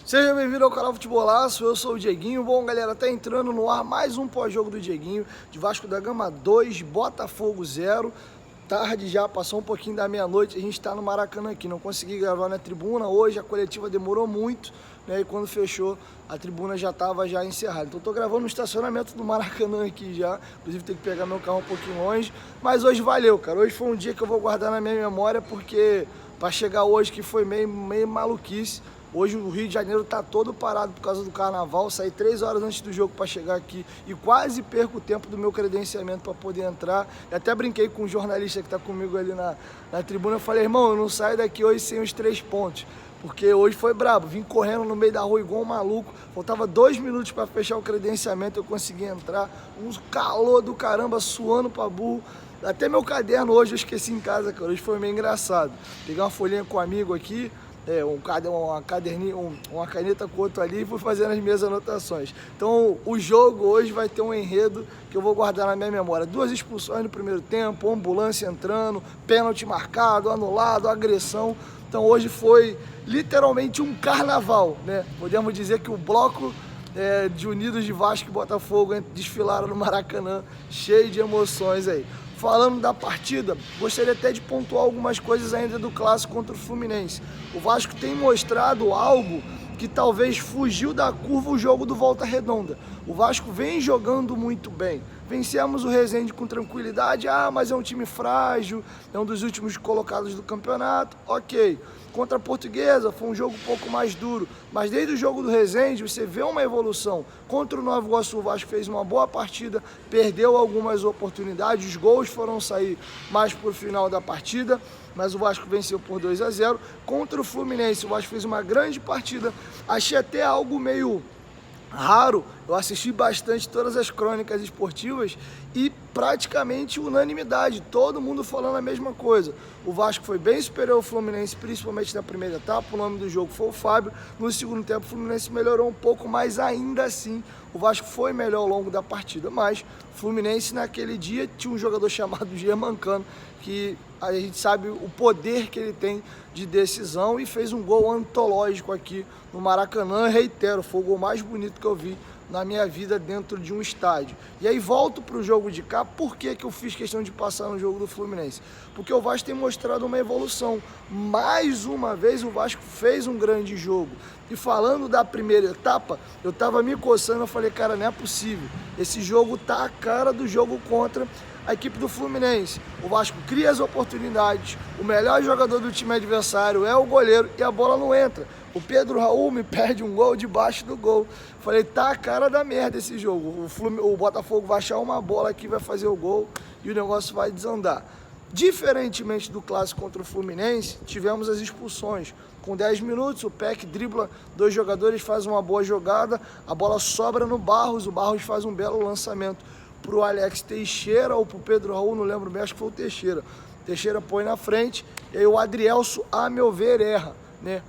Seja bem-vindo ao canal Futebolaço, eu sou o Dieguinho. Bom, galera, tá entrando no ar mais um pós-jogo do Dieguinho, de Vasco da Gama 2, Botafogo 0. Tarde já, passou um pouquinho da meia-noite, a gente tá no Maracanã aqui, não consegui gravar na tribuna. Hoje a coletiva demorou muito, né, e quando fechou, a tribuna já estava encerrada. Então tô gravando no estacionamento do Maracanã aqui já, inclusive tem que pegar meu carro um pouquinho longe, mas hoje valeu, cara. Hoje foi um dia que eu vou guardar na minha memória, porque para chegar hoje que foi meio maluquice. Hoje o Rio de Janeiro tá todo parado por causa do carnaval. Saí 3 horas antes do jogo para chegar aqui e quase perco o tempo do meu credenciamento para poder entrar. E até brinquei com um jornalista que tá comigo ali na tribuna. Eu falei, irmão, eu não saio daqui hoje sem os 3 pontos. Porque hoje foi brabo, vim correndo no meio da rua igual um maluco. Faltava 2 minutos para fechar o credenciamento, eu consegui entrar. Um calor do caramba, suando pra burro. Até meu caderno hoje eu esqueci em casa, cara. Hoje foi meio engraçado. Peguei uma folhinha com um amigo aqui, uma caneta com outro ali, e fui fazendo as minhas anotações. Então o jogo hoje vai ter um enredo que eu vou guardar na minha memória. 2 expulsões no primeiro tempo, ambulância entrando, pênalti marcado, anulado, agressão. Então hoje foi literalmente um carnaval, né? Podemos dizer que o bloco de Unidos de Vasco e Botafogo desfilaram no Maracanã, cheio de emoções aí. Falando da partida, gostaria até de pontuar algumas coisas ainda do clássico contra o Fluminense. O Vasco tem mostrado algo que talvez fugiu da curva o jogo do Volta Redonda. O Vasco vem jogando muito bem. Vencemos o Resende com tranquilidade, mas é um time frágil, é um dos últimos colocados do campeonato, ok. Contra a Portuguesa foi um jogo um pouco mais duro, mas desde o jogo do Resende você vê uma evolução. Contra o Nova Iguaçu, o Vasco fez uma boa partida, perdeu algumas oportunidades, os gols foram sair mais por final da partida, mas o Vasco venceu por 2-0. Contra o Fluminense, o Vasco fez uma grande partida, achei até algo meio raro. Eu assisti bastante todas as crônicas esportivas e praticamente unanimidade, todo mundo falando a mesma coisa. O Vasco foi bem superior ao Fluminense, principalmente na primeira etapa. O nome do jogo foi o Fábio. No segundo tempo o Fluminense melhorou um pouco, mas ainda assim o Vasco foi melhor ao longo da partida. Mas o Fluminense naquele dia tinha um jogador chamado Germancano, que a gente sabe o poder que ele tem de decisão, e fez um gol antológico aqui no Maracanã. Reitero, foi o gol mais bonito que eu vi na minha vida dentro de um estádio. E aí volto para o jogo de cá. Por que eu fiz questão de passar no jogo do Fluminense? Porque o Vasco tem mostrado uma evolução. Mais uma vez o Vasco fez um grande jogo. E falando da primeira etapa, eu tava me coçando, eu falei, cara, não é possível. Esse jogo tá a cara do jogo contra a equipe do Fluminense. O Vasco cria as oportunidades, o melhor jogador do time adversário é o goleiro e a bola não entra. O Pedro Raul me perde um gol debaixo do gol. Falei, tá a cara da merda esse jogo. O Botafogo vai achar uma bola aqui, vai fazer o gol e o negócio vai desandar. Diferentemente do clássico contra o Fluminense, tivemos as expulsões. Com 10 minutos, o Peck dribla 2 jogadores, faz uma boa jogada, a bola sobra no Barros, o Barros faz um belo lançamento pro Alex Teixeira ou pro Pedro Raul, não lembro bem, acho que foi o Teixeira. Teixeira põe na frente, e aí o Adrielso, a meu ver, erra, né?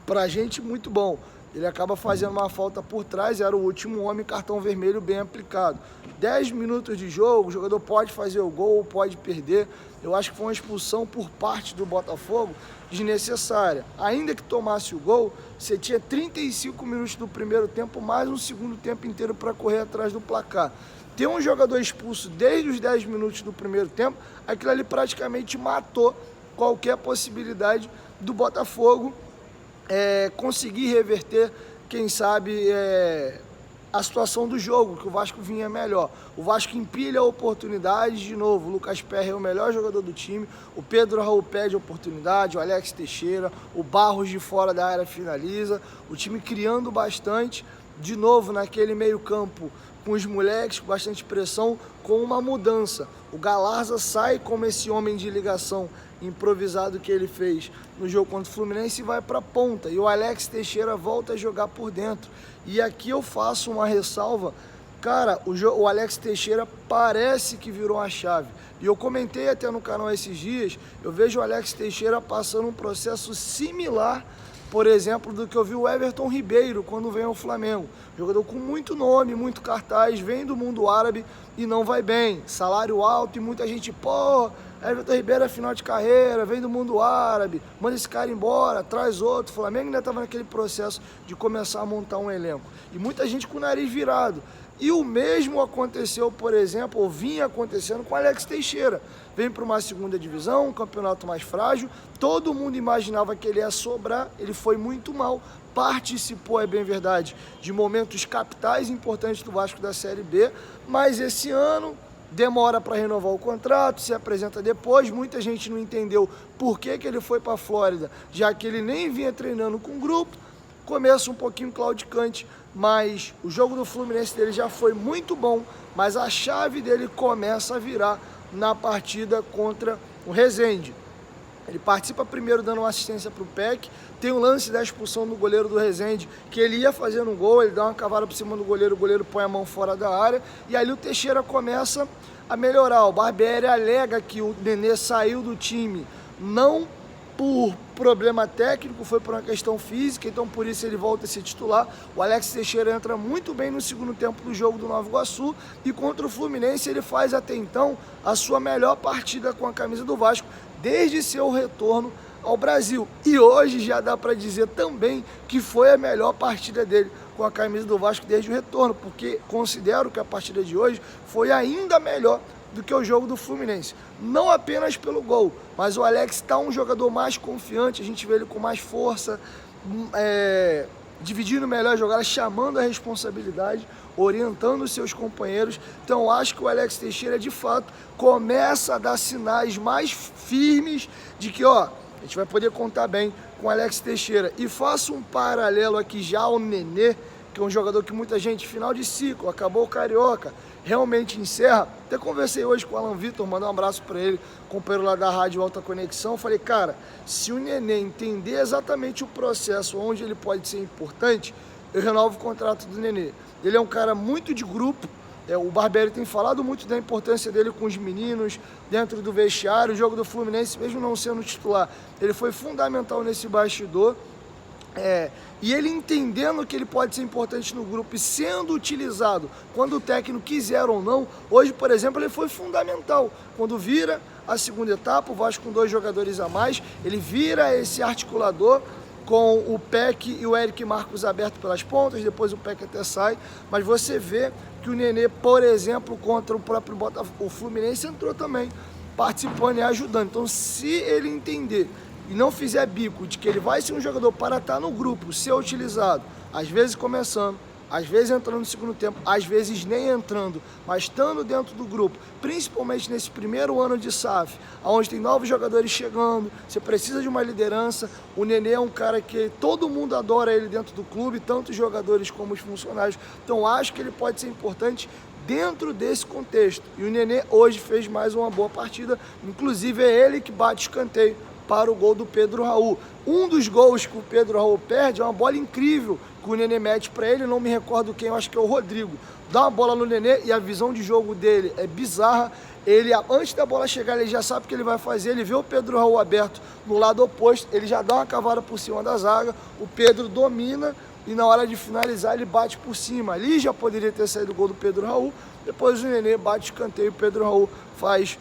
Pra gente, muito bom. Ele acaba fazendo uma falta por trás, era o último homem, cartão vermelho bem aplicado. 10 minutos de jogo, o jogador pode fazer o gol, pode perder. Eu acho que foi uma expulsão por parte do Botafogo desnecessária. Ainda que tomasse o gol, você tinha 35 minutos do primeiro tempo, mais um segundo tempo inteiro para correr atrás do placar. Ter um jogador expulso desde os 10 minutos do primeiro tempo, aquilo ali praticamente matou qualquer possibilidade do Botafogo conseguir reverter, quem sabe, a situação do jogo, que o Vasco vinha melhor. O Vasco empilha a oportunidade de novo. O Lucas Perry é o melhor jogador do time, o Pedro Raul pede a oportunidade, o Alex Teixeira, o Barros de fora da área finaliza, o time criando bastante, de novo naquele meio campo, com os moleques, com bastante pressão, com uma mudança. O Galarza sai como esse homem de ligação improvisado que ele fez no jogo contra o Fluminense e vai para a ponta. E o Alex Teixeira volta a jogar por dentro. E aqui eu faço uma ressalva. Cara, o Alex Teixeira parece que virou a chave. E eu comentei até no canal esses dias, eu vejo o Alex Teixeira passando um processo similar, por exemplo, do que eu vi o Everton Ribeiro quando vem ao Flamengo. Jogador com muito nome, muito cartaz, vem do mundo árabe e não vai bem. Salário alto e muita gente, Everton Ribeiro é final de carreira, vem do mundo árabe, manda esse cara embora, traz outro. O Flamengo ainda estava naquele processo de começar a montar um elenco. E muita gente com o nariz virado. E o mesmo aconteceu, por exemplo, ou vinha acontecendo com o Alex Teixeira. Vem para uma segunda divisão, um campeonato mais frágil, todo mundo imaginava que ele ia sobrar, ele foi muito mal, participou, é bem verdade, de momentos capitais importantes do Vasco da Série B, mas esse ano demora para renovar o contrato, se apresenta depois, muita gente não entendeu por que ele foi para a Flórida, já que ele nem vinha treinando com o grupo, começa um pouquinho claudicante, mas o jogo do Fluminense dele já foi muito bom, mas a chave dele começa a virar na partida contra o Resende. Ele participa primeiro dando uma assistência para o Peck, tem um lance da expulsão do goleiro do Resende, que ele ia fazendo um gol, ele dá uma cavada por cima do goleiro, o goleiro põe a mão fora da área, e ali o Teixeira começa a melhorar. O Barbieri alega que o Nenê saiu do time não por problema técnico, foi por uma questão física, então por isso ele volta a ser titular. O Alex Teixeira entra muito bem no segundo tempo do jogo do Nova Iguaçu e contra o Fluminense ele faz até então a sua melhor partida com a camisa do Vasco desde seu retorno ao Brasil. E hoje já dá para dizer também que foi a melhor partida dele com a camisa do Vasco desde o retorno, porque considero que a partida de hoje foi ainda melhor do que o jogo do Fluminense. Não apenas pelo gol, mas o Alex está um jogador mais confiante, a gente vê ele com mais força, dividindo melhor a jogada, chamando a responsabilidade, orientando os seus companheiros. Então acho que o Alex Teixeira de fato começa a dar sinais mais firmes de que a gente vai poder contar bem com o Alex Teixeira. E faço um paralelo aqui já ao Nenê, que é um jogador que muita gente, final de ciclo, acabou o Carioca, realmente encerra. Até conversei hoje com o Alan Vitor, mandar um abraço para ele, companheiro lá da Rádio Alta Conexão. Falei, cara, se o Nenê entender exatamente o processo onde ele pode ser importante, eu renovo o contrato do Nenê. Ele é um cara muito de grupo, o Barbieri tem falado muito da importância dele com os meninos, dentro do vestiário. O jogo do Fluminense, mesmo não sendo titular, ele foi fundamental nesse bastidor. E ele entendendo que ele pode ser importante no grupo e sendo utilizado quando o técnico quiser ou não. Hoje, por exemplo, ele foi fundamental. Quando vira a segunda etapa, o Vasco com 2 jogadores a mais, ele vira esse articulador com o Peck e o Eric Marcos aberto pelas pontas, depois o Peck até sai, mas você vê que o Nenê, por exemplo, contra o próprio Botafogo, o Fluminense entrou também, participando e ajudando. Então, se ele entender e não fizer bico de que ele vai ser um jogador para estar no grupo, ser utilizado, às vezes começando, às vezes entrando no segundo tempo, às vezes nem entrando, mas estando dentro do grupo, principalmente nesse primeiro ano de SAF, onde tem novos jogadores chegando, você precisa de uma liderança. O Nenê é um cara que todo mundo adora ele dentro do clube, tanto os jogadores como os funcionários, então acho que ele pode ser importante dentro desse contexto. E o Nenê hoje fez mais uma boa partida, inclusive é ele que bate escanteio para o gol do Pedro Raul. Um dos gols que o Pedro Raul perde é uma bola incrível que o Nenê mete para ele, não me recordo quem, eu acho que é o Rodrigo. Dá uma bola no Nenê e a visão de jogo dele é bizarra. Ele, antes da bola chegar, ele já sabe o que ele vai fazer, ele vê o Pedro Raul aberto no lado oposto, ele já dá uma cavada por cima da zaga, o Pedro domina e na hora de finalizar ele bate por cima. Ali já poderia ter saído o gol do Pedro Raul, depois o Nenê bate escanteio e o Pedro Raul faz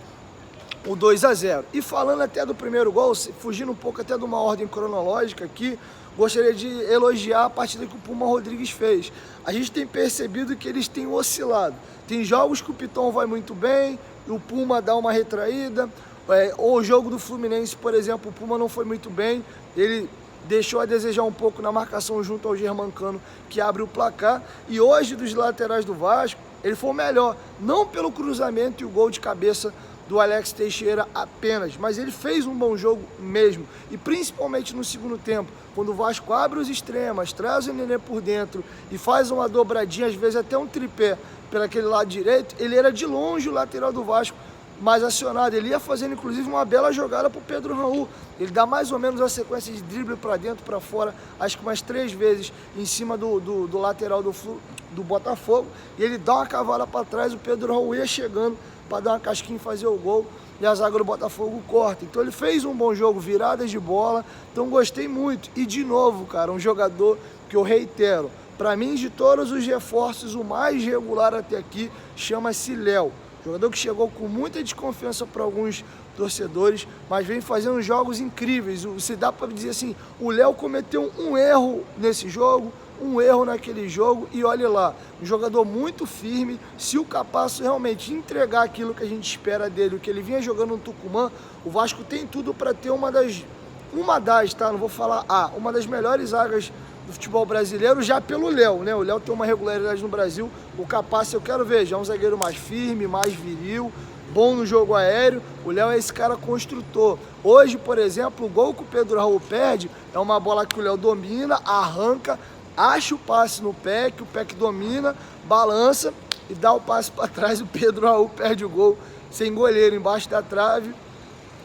o 2-0. E falando até do primeiro gol, fugindo um pouco até de uma ordem cronológica aqui, gostaria de elogiar a partida que o Puma Rodrigues fez. A gente tem percebido que eles têm oscilado. Tem jogos que o Piton vai muito bem, e o Puma dá uma retraída. Ou o jogo do Fluminense, por exemplo, o Puma não foi muito bem, ele deixou a desejar um pouco na marcação junto ao Germancano, que abre o placar. E hoje, dos laterais do Vasco, ele foi o melhor, não pelo cruzamento e o gol de cabeça do Alex Teixeira apenas, mas ele fez um bom jogo mesmo, e principalmente no segundo tempo, quando o Vasco abre os extremos, traz o Nenê por dentro e faz uma dobradinha, às vezes até um tripé pelo aquele lado direito, ele era de longe o lateral do Vasco mais acionado, ele ia fazendo inclusive uma bela jogada para o Pedro Raul, ele dá mais ou menos a sequência de drible para dentro, para fora, acho que umas 3 vezes em cima do lateral do Botafogo, e ele dá uma cavada para trás, o Pedro Raul ia chegando para dar uma casquinha e fazer o gol, e a zaga do Botafogo corta. Então ele fez um bom jogo, viradas de bola, então gostei muito. E de novo, cara, um jogador que eu reitero, para mim de todos os reforços, o mais regular até aqui chama-se Léo. Jogador que chegou com muita desconfiança para alguns torcedores, mas vem fazendo jogos incríveis. Se dá para dizer assim, o Léo cometeu um erro nesse jogo, um erro naquele jogo, e olha lá, um jogador muito firme. Se o Capasso realmente entregar aquilo que a gente espera dele, o que ele vinha jogando no Tucumã, o Vasco tem tudo para ter uma das, tá? Não vou falar uma das melhores zagas do futebol brasileiro, já pelo Léo, né? O Léo tem uma regularidade no Brasil, o Capasso eu quero ver, já é um zagueiro mais firme, mais viril, bom no jogo aéreo. O Léo é esse cara construtor. Hoje, por exemplo, o gol que o Pedro Raul perde é uma bola que o Léo domina, arranca, acha o passe no pé, que o pé que domina, balança e dá o passe para trás. O Pedro Raul perde o gol sem goleiro, embaixo da trave.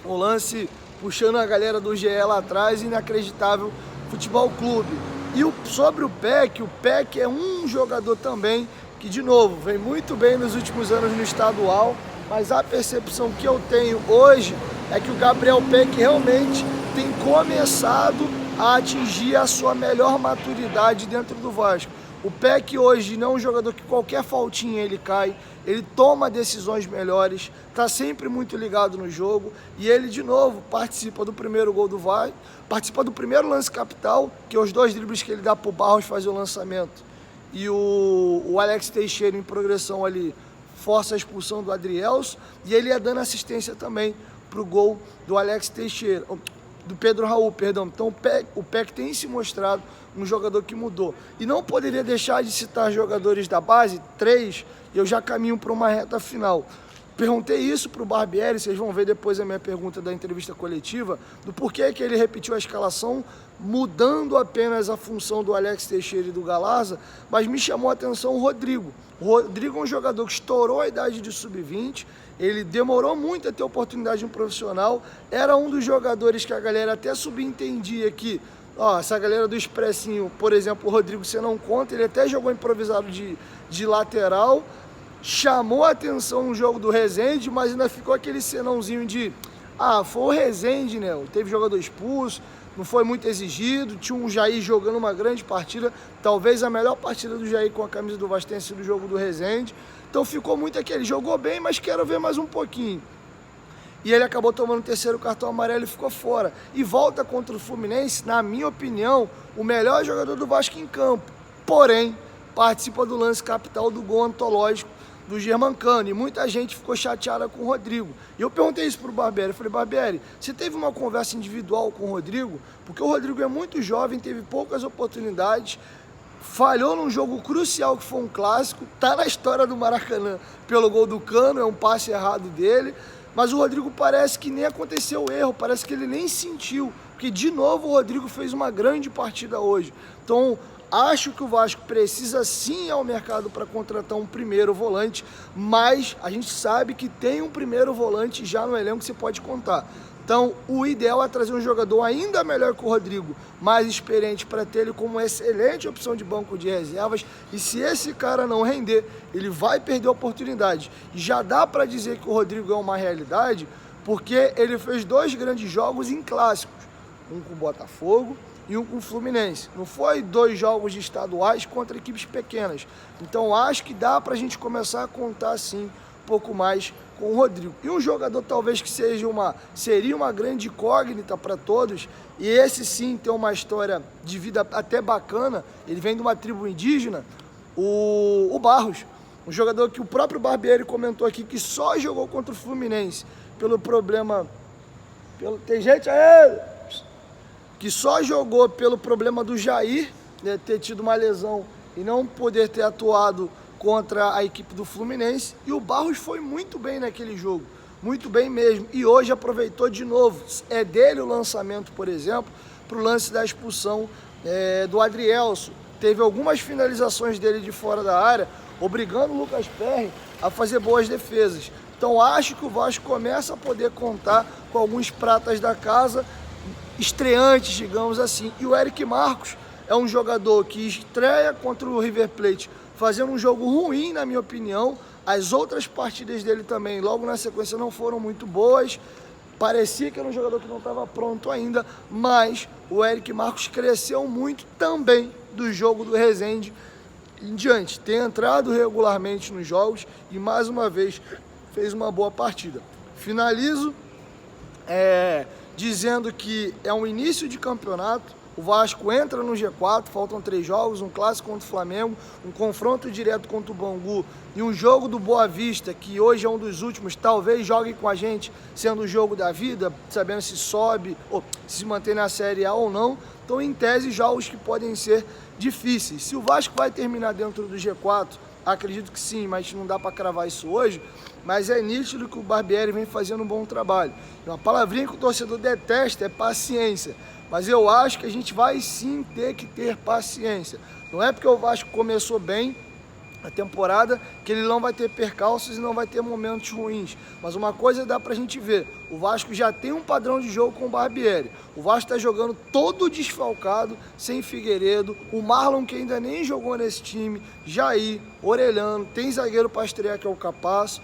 O lance puxando a galera do GE lá atrás, inacreditável. Futebol Clube. E sobre o Peck é um jogador também que, de novo, vem muito bem nos últimos anos no estadual, mas a percepção que eu tenho hoje é que o Gabriel Peck realmente tem começado a atingir a sua melhor maturidade dentro do Vasco. O Peck hoje não é um jogador que qualquer faltinha ele cai, ele toma decisões melhores, está sempre muito ligado no jogo, e ele de novo participa do primeiro gol do Vasco, participa do primeiro lance capital, que é os 2 dribles que ele dá para o Barros fazer o lançamento, e o Alex Teixeira em progressão ali força a expulsão do Adrielso, e ele ia dando assistência também para o gol do Alex Teixeira, do Pedro Raul, perdão. Então o Peck tem se mostrado um jogador que mudou. E não poderia deixar de citar jogadores da base, 3, e eu já caminho para uma reta final. Perguntei isso para o Barbieri, vocês vão ver depois a minha pergunta da entrevista coletiva, do porquê que ele repetiu a escalação, mudando apenas a função do Alex Teixeira e do Galarza, mas me chamou a atenção o Rodrigo. O Rodrigo é um jogador que estourou a idade de sub-20, ele demorou muito a ter oportunidade no profissional, era um dos jogadores que a galera até subentendia que, essa galera do expressinho, por exemplo, o Rodrigo você não conta, ele até jogou improvisado de lateral, chamou a atenção no jogo do Resende, mas ainda ficou aquele senãozinho de, foi o Resende, né? Teve jogador expulso, não foi muito exigido, tinha um Jair jogando uma grande partida, talvez a melhor partida do Jair com a camisa do Vasco tenha sido o jogo do Resende, então ficou muito aquele, jogou bem, mas quero ver mais um pouquinho. E ele acabou tomando o 3º cartão amarelo e ficou fora. E volta contra o Fluminense, na minha opinião, o melhor jogador do Vasco em campo, porém, participa do lance capital do gol antológico do Germancano, e muita gente ficou chateada com o Rodrigo. E eu perguntei isso pro Barbieri, eu falei, Barbieri, você teve uma conversa individual com o Rodrigo? Porque o Rodrigo é muito jovem, teve poucas oportunidades, falhou num jogo crucial que foi um clássico, tá na história do Maracanã pelo gol do Cano, é um passe errado dele, mas o Rodrigo parece que nem aconteceu o erro, parece que ele nem sentiu, porque de novo o Rodrigo fez uma grande partida hoje. Então, acho que o Vasco precisa sim ir ao mercado para contratar um primeiro volante, mas a gente sabe que tem um primeiro volante já no elenco que você pode contar. Então, o ideal é trazer um jogador ainda melhor que o Rodrigo, mais experiente, para ter ele como uma excelente opção de banco de reservas. E se esse cara não render, ele vai perder a oportunidade. E já dá para dizer que o Rodrigo é uma realidade, porque ele fez 2 grandes jogos em clássicos, um com o Botafogo e um com o Fluminense. Não foi 2 jogos de estaduais contra equipes pequenas. Então acho que dá para a gente começar a contar sim um pouco mais com o Rodrigo. E um jogador talvez que seria uma grande incógnita para todos, e esse sim tem uma história de vida até bacana, ele vem de uma tribo indígena, o Barros. Um jogador que o próprio Barbieri comentou aqui que só jogou contra o Fluminense pelo problema... Tem gente aí... que só jogou pelo problema do Jair, né, ter tido uma lesão e não poder ter atuado contra a equipe do Fluminense, e o Barros foi muito bem naquele jogo, muito bem mesmo, e hoje aproveitou de novo, é dele o lançamento, por exemplo, para o lance da expulsão do Adrielso, teve algumas finalizações dele de fora da área, obrigando o Lucas Perry a fazer boas defesas. Então acho que o Vasco começa a poder contar com alguns pratas da casa, estreantes, digamos assim. E o Eric Marcos é um jogador que estreia contra o River Plate fazendo um jogo ruim, na minha opinião. As outras partidas dele também, logo na sequência, não foram muito boas. Parecia que era um jogador que não estava pronto ainda, mas o Eric Marcos cresceu muito também do jogo do Resende em diante. Tem entrado regularmente nos jogos e, mais uma vez, fez uma boa partida. Finalizo dizendo que é um início de campeonato. O Vasco entra no G4, faltam 3 jogos, um clássico contra o Flamengo, um confronto direto contra o Bangu e um jogo do Boa Vista, que hoje é um dos últimos, talvez jogue com a gente, sendo o jogo da vida, sabendo se sobe ou se mantém na Série A ou não. Então, em tese, jogos que podem ser difíceis. Se o Vasco vai terminar dentro do G4, acredito que sim, mas não dá para cravar isso hoje. Mas é nítido que o Barbieri vem fazendo um bom trabalho. Uma palavrinha que o torcedor detesta é paciência. Mas eu acho que a gente vai sim ter que ter paciência. Não é porque o Vasco começou bem a temporada que ele não vai ter percalços e não vai ter momentos ruins. Mas uma coisa dá pra gente ver, o Vasco já tem um padrão de jogo com o Barbieri. O Vasco tá jogando todo desfalcado, sem Figueiredo, o Marlon que ainda nem jogou nesse time, Jair, Orelhano, tem zagueiro pra estrear que é o Capaz.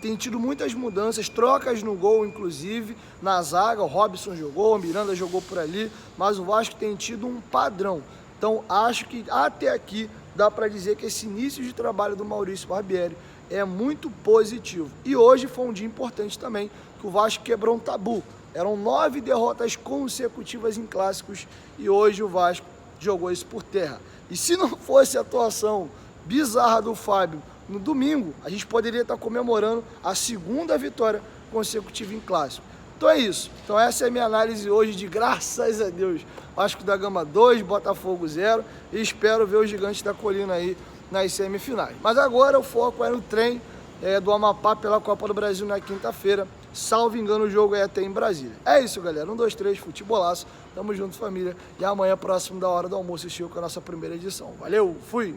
Tem tido muitas mudanças, trocas no gol, inclusive, na zaga. O Robson jogou, o Miranda jogou por ali, mas o Vasco tem tido um padrão. Então, acho que até aqui dá para dizer que esse início de trabalho do Maurício Barbieri é muito positivo. E hoje foi um dia importante também, que o Vasco quebrou um tabu. Eram 9 derrotas consecutivas em clássicos e hoje o Vasco jogou isso por terra. E se não fosse a atuação bizarra do Fábio no domingo, a gente poderia estar comemorando a 2ª vitória consecutiva em clássico. Então é isso. Então essa é a minha análise hoje de, graças a Deus, Vasco da Gama 2, Botafogo 0, e espero ver os Gigantes da Colina aí nas semifinais. Mas agora o foco é no trem do Amapá pela Copa do Brasil na quinta-feira. Salvo engano, o jogo é até em Brasília. É isso, galera. 1, 2, 3, futebolaço. Tamo junto, família. E amanhã, próximo da hora do almoço, eu chego com a nossa primeira edição. Valeu, fui!